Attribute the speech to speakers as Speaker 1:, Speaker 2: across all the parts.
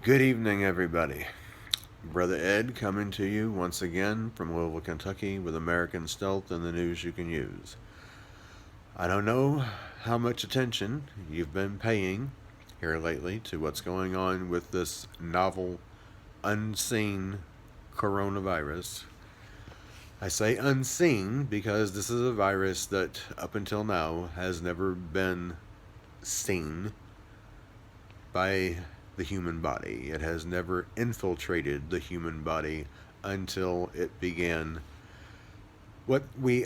Speaker 1: Good evening, everybody. Brother Ed coming to you once again from Louisville, Kentucky with American Stealth and the news you can use. I don't know how much attention you've been paying here lately to what's going on with this novel, unseen coronavirus. I say unseen because this is a virus that up until now has never been seen by the human body. It has never infiltrated the human body until it began what we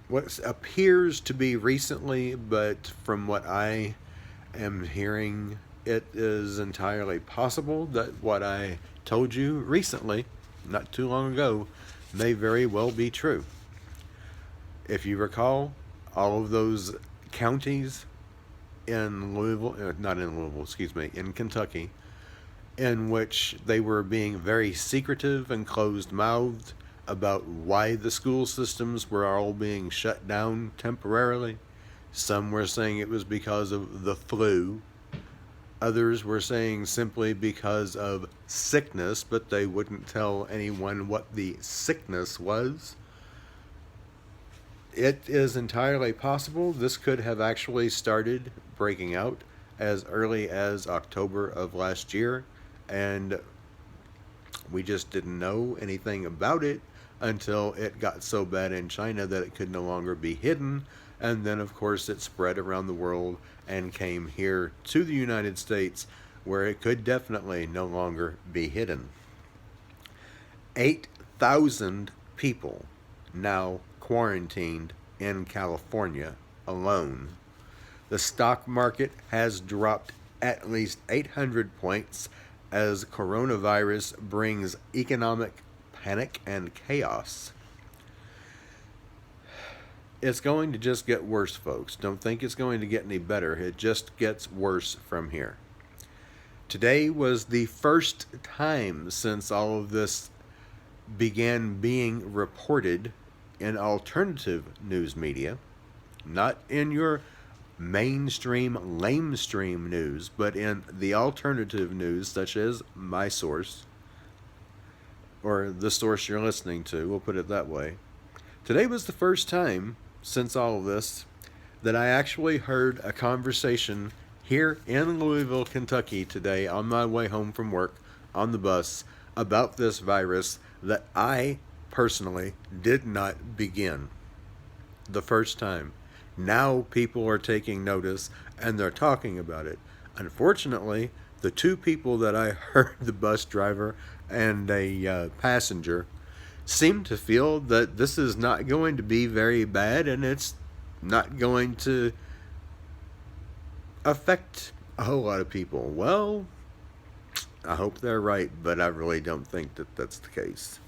Speaker 1: what appears to be recently, but from what I am hearing, it is entirely possible that what I told you recently, not too long ago, may very well be true. If you recall, all of those counties in Louisville, not in Louisville, excuse me, in Kentucky, in which they were being very secretive and closed mouthed about why the school systems were all being shut down temporarily. Some were saying it was because of the flu. Others were saying simply because of sickness, but they wouldn't tell anyone what the sickness was. It is entirely possible this could have actually started breaking out as early as October of last year, and we just didn't know anything about it until it got so bad in China that it could no longer be hidden, and then of course it spread around the world and came here to the United States, where it could definitely no longer be hidden. 8,000 people now quarantined in California alone. The stock market has dropped at least 800 points as coronavirus brings economic panic and chaos. It's going to just get worse, folks. Don't think it's going to get any better. It just gets worse from here. Today was the first time since all of this began being reported in alternative news media, not in your mainstream, lamestream news, but in the alternative news, such as my source, or the source you're listening to, we'll put it that way. Today was the first time since all of this that I actually heard a conversation here in Louisville, Kentucky today on my way home from work on the bus about this virus that I personally did not begin. The first time. Now people are taking notice and they're talking about it. Unfortunately, the two people that I heard, the bus driver and a passenger, seem to feel that this is not going to be very bad and it's not going to affect a whole lot of people. Well, I hope they're right, but I really don't think that that's the case.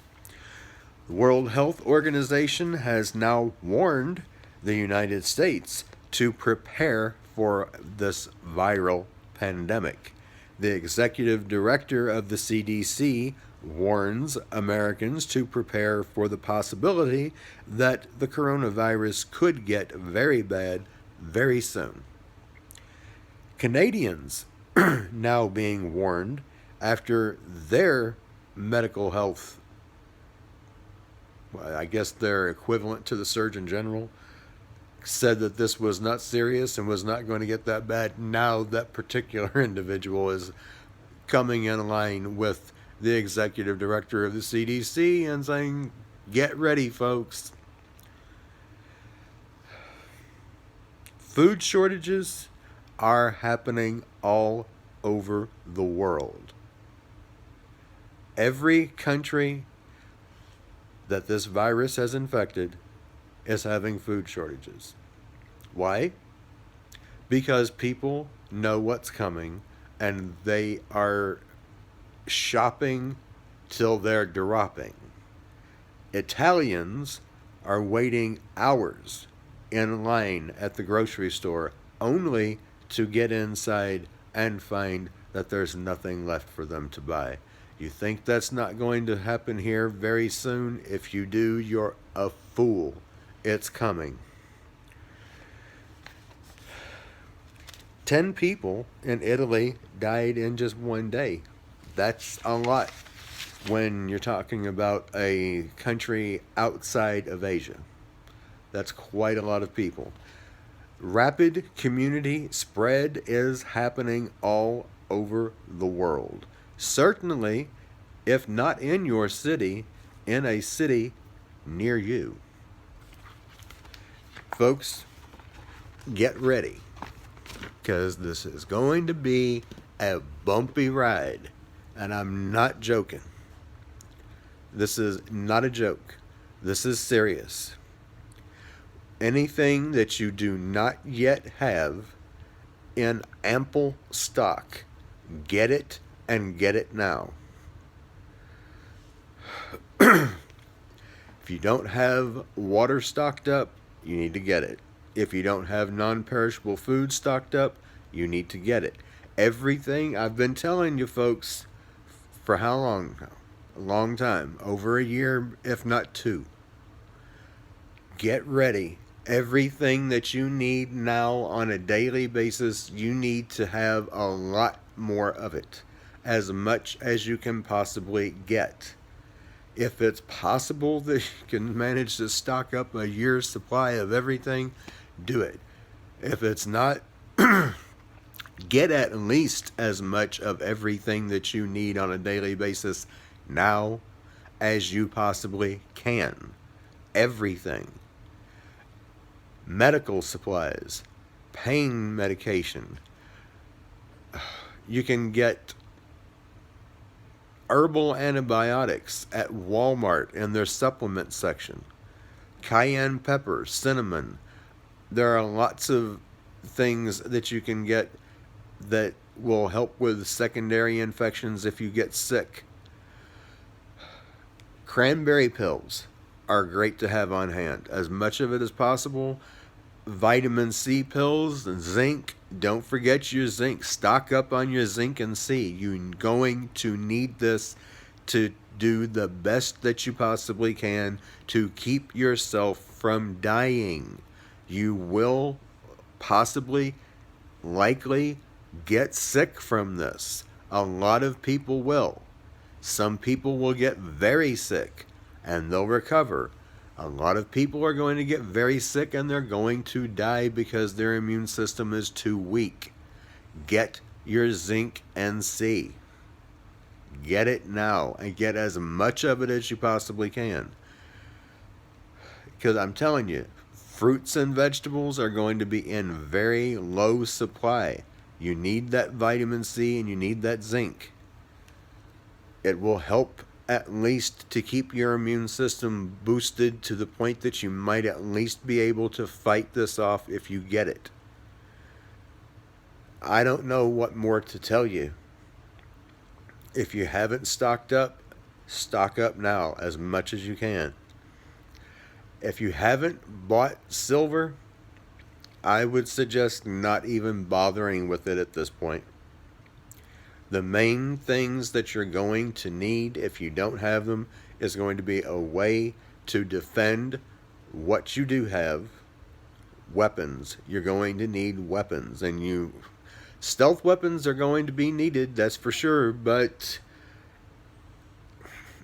Speaker 1: The World Health Organization has now warned the United States to prepare for this viral pandemic. The executive director of the CDC warns Americans to prepare for the possibility that the coronavirus could get very bad very soon. Canadians now being warned after their medical health, I guess their equivalent to the Surgeon General, said that this was not serious and was not going to get that bad. Now that particular individual is coming in line with the executive director of the CDC and saying, get ready, folks. Food shortages are happening all over the world. Every country that this virus has infected is having food shortages. Why? Because people know what's coming and they are shopping till they're dropping. Italians are waiting hours in line at the grocery store only to get inside and find that there's nothing left for them to buy. You think that's not going to happen here very soon? If you do, you're a fool. It's coming. 10 people in Italy died in just one day. That's a lot when you're talking about a country outside of Asia. That's quite a lot of people. Rapid community spread is happening all over the world. Certainly, if not in your city, in a city near you. Folks, get ready, because this is going to be a bumpy ride, and I'm not joking. This is not a joke. This is serious. Anything that you do not yet have in ample stock, get it, and get it now. If you don't have water stocked up, you need to get it. If you don't have non-perishable food stocked up, you need to get it. Everything I've been telling you folks for how long now? A long time. Over a year, if not 2. Get ready. Everything that you need now on a daily basis, you need to have a lot more of it. As much as you can possibly get. If it's possible that you can manage to stock up a year's supply of everything, do it. If it's not, get at least as much of everything that you need on a daily basis now as you possibly can. Everything. Medical supplies, pain medication. You can get herbal antibiotics at Walmart in their supplement section. Cayenne pepper, cinnamon. There are lots of things that you can get that will help with secondary infections if you get sick. Cranberry pills are great to have on hand. As much of it as possible. Vitamin C pills and zinc. Don't forget your zinc. Stock up on your zinc and C. You're going to need this to do the best that you possibly can to keep yourself from dying. You will possibly, likely, get sick from this. A lot of people will. Some people will get very sick and they'll recover. A lot of people are going to get very sick and they're going to die because their immune system is too weak. Get your zinc and C. Get it now and get as much of it as you possibly can. Because I'm telling you, fruits and vegetables are going to be in very low supply. You need that vitamin C and you need that zinc. It will help at least to keep your immune system boosted to the point that you might at least be able to fight this off if you get it. I don't know what more to tell you. If you haven't stocked up, stock up now as much as you can. If you haven't bought silver, I would suggest not even bothering with it at this point. The main things that you're going to need, if you don't have them, is going to be a way to defend what you do have. Weapons. You're going to need weapons. And stealth weapons are going to be needed, that's for sure. But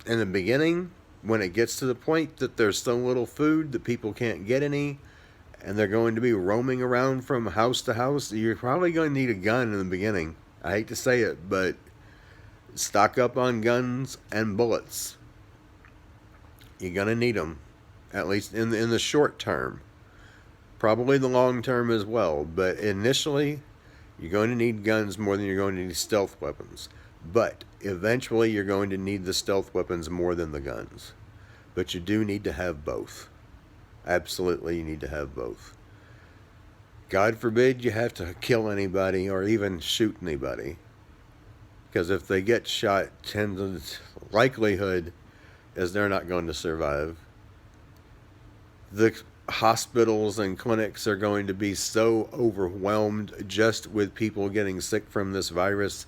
Speaker 1: in the beginning, when it gets to the point that there's so little food that people can't get any, and they're going to be roaming around from house to house, you're probably going to need a gun in the beginning. I hate to say it, but stock up on guns and bullets. You're going to need them, at least in the short term. Probably the long term as well, but initially, you're going to need guns more than you're going to need stealth weapons. But eventually, you're going to need the stealth weapons more than the guns. But you do need to have both. Absolutely, you need to have both. God forbid you have to kill anybody or even shoot anybody. Because if they get shot, the likelihood is they're not going to survive. The hospitals and clinics are going to be so overwhelmed just with people getting sick from this virus.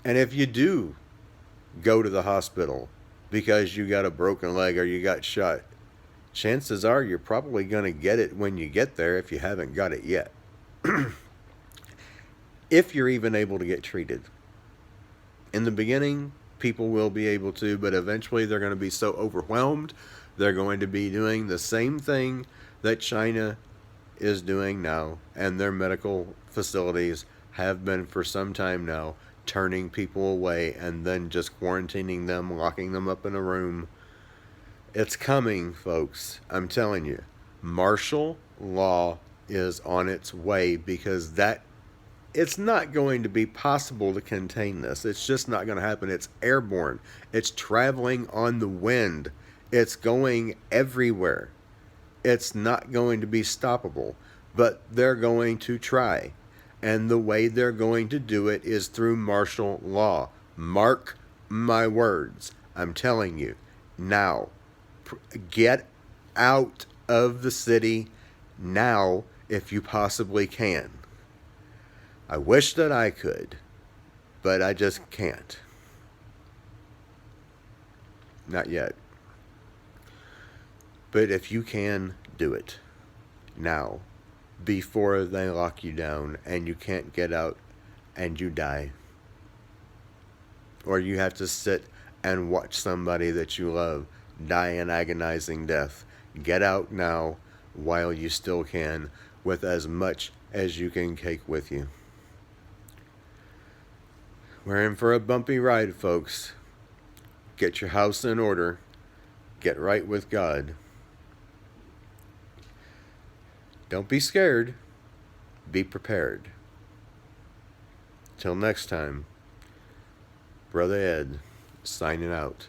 Speaker 1: And if you do go to the hospital because you got a broken leg or you got shot, chances are you're probably going to get it when you get there if you haven't got it yet. if you're even able to get treated. In the beginning, people will be able to, but eventually they're going to be so overwhelmed, they're going to be doing the same thing that China is doing now, and their medical facilities have been for some time now, turning people away and then just quarantining them, locking them up in a room. It's coming, folks. I'm telling you. Martial law is on its way, because that it's not going to be possible to contain this. It's just not going to happen. It's airborne. It's traveling on the wind. It's going everywhere. It's not going to be stoppable, but they're going to try. And the way they're going to do it is through martial law. Mark my words. I'm telling you. Now, get out of the city now if you possibly can. I wish that I could, but I just can't. Not yet. But if you can, do it now, before they lock you down and you can't get out and you die. Or you have to sit and watch somebody that you love die an agonizing death. Get out now while you still can, with as much as you can take with you. We're in for a bumpy ride, folks. Get your house in order. Get right with God. Don't be scared. Be prepared. Till next time, Brother Ed, signing out.